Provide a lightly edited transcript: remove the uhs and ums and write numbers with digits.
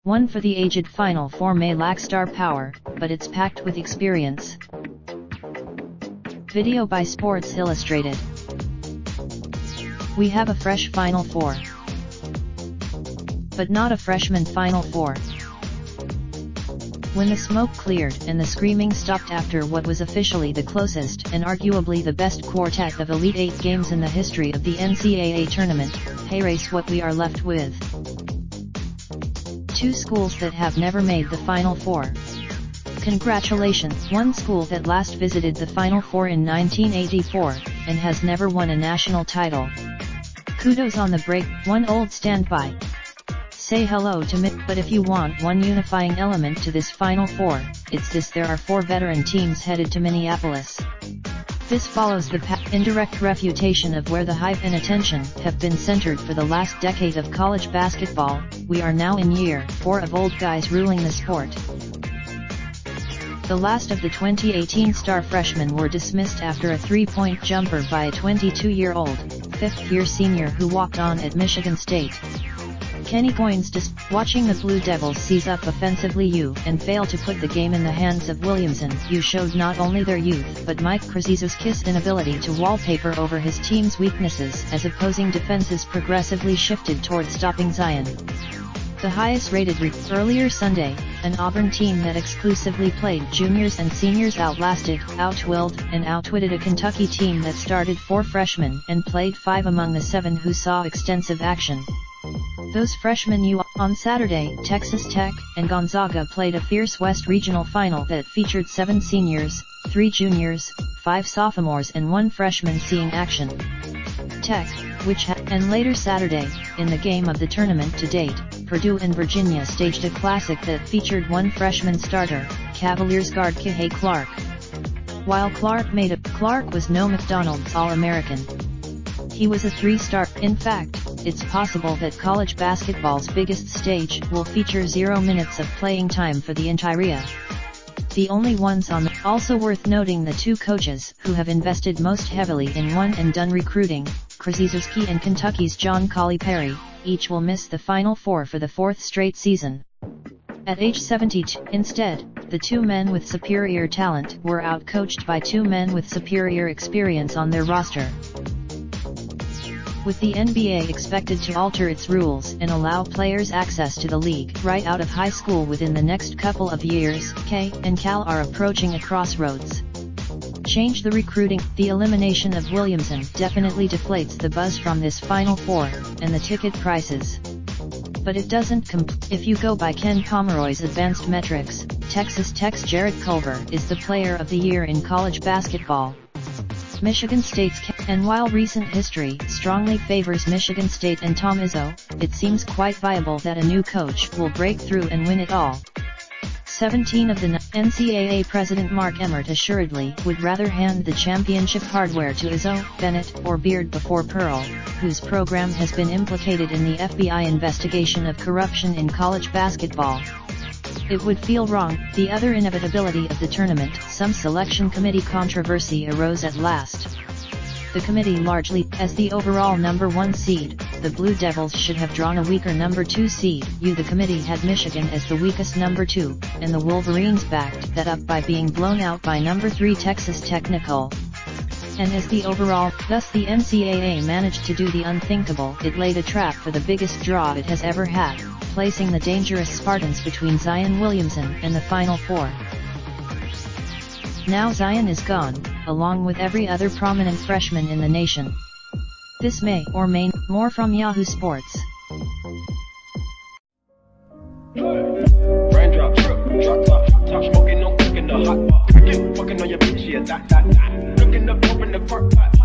One for the aged Final Four may lack star power, but it's packed with experience. Video by Sports Illustrated. We have a fresh Final Four. But not a freshman Final Four. When the smoke cleared and the screaming stopped after what was officially the closest and arguably the best quartet of Elite Eight games in the history of the NCAA tournament, hey race, what we are left with. Two schools that have never made the Final Four. Congratulations, one school that last visited the Final Four in 1984, and has never won a national title. Kudos on the break, one old standby. Say hello to me, but if you want one unifying element to this Final Four, it's this: there are 4 veteran teams headed to Minneapolis. This follows the indirect refutation of where the hype and attention have been centered for the last decade of college basketball. We are now in year 4 of old guys ruling the sport. The last of the 2018 star freshmen were dismissed after a 3-point jumper by a 22-year-old, 5th-year senior who walked on at Michigan State. Kenny Goins, watching the Blue Devils seize up offensively and fail to put the game in the hands of Williamson, showed not only their youth but Mike Krzyzewski's inability to wallpaper over his team's weaknesses as opposing defenses progressively shifted toward stopping Zion. The highest rated earlier Sunday, an Auburn team that exclusively played juniors and seniors outlasted, outwilled, and outwitted a Kentucky team that started 4 freshmen and played 5 among the 7 who saw extensive action. Those freshmen on Saturday, Texas Tech and Gonzaga played a fierce West Regional final that featured 7 seniors, 3 juniors, 5 sophomores and 1 freshman seeing action. Tech, and later Saturday, in the game of the tournament to date, Purdue and Virginia staged a classic that featured 1 freshman starter, Cavaliers guard Kihei Clark. While Clark was no McDonald's All-American. He was a 3-star. In fact, it's possible that college basketball's biggest stage will feature 0 minutes of playing time for the entire. The only ones on the. Also worth noting, the 2 coaches who have invested most heavily in one-and-done recruiting, Krzyzewski and Kentucky's John Calipari, each will miss the Final Four for the 4th straight season. At age 72, instead, the 2 men with superior talent were outcoached by 2 men with superior experience on their roster. With the NBA expected to alter its rules and allow players access to the league right out of high school within the next couple of years, K and Cal are approaching a crossroads. Change the recruiting. The elimination of Williamson definitely deflates the buzz from this Final Four, and the ticket prices. But it doesn't if you go by Ken Pomeroy's advanced metrics, Texas Tech's Jared Culver is the player of the year in college basketball. Michigan State's and while recent history strongly favors Michigan State and Tom Izzo, it seems quite viable that a new coach will break through and win it all. 17 of the NCAA President Mark Emmert assuredly would rather hand the championship hardware to Izzo, Bennett, or Beard before Pearl, whose program has been implicated in the FBI investigation of corruption in college basketball. It would feel wrong. The other inevitability of the tournament, some selection committee controversy arose at last. The committee largely, as the overall number 1 seed, the Blue Devils should have drawn a weaker number 2 seed. The committee had Michigan as the weakest number 2, and the Wolverines backed that up by being blown out by number 3 Texas Technical. And as the overall, thus the NCAA managed to do the unthinkable. It laid a trap for the biggest draw it has ever had, placing the dangerous Spartans between Zion Williamson and the Final Four. Now Zion is gone, along with every other prominent freshman in the nation. This may or may more from Yahoo Sports. Raindrop, drop top smoking, no cooking the hot pot. Fucking on your bitch, yeah, that. Looking up, open the park pot.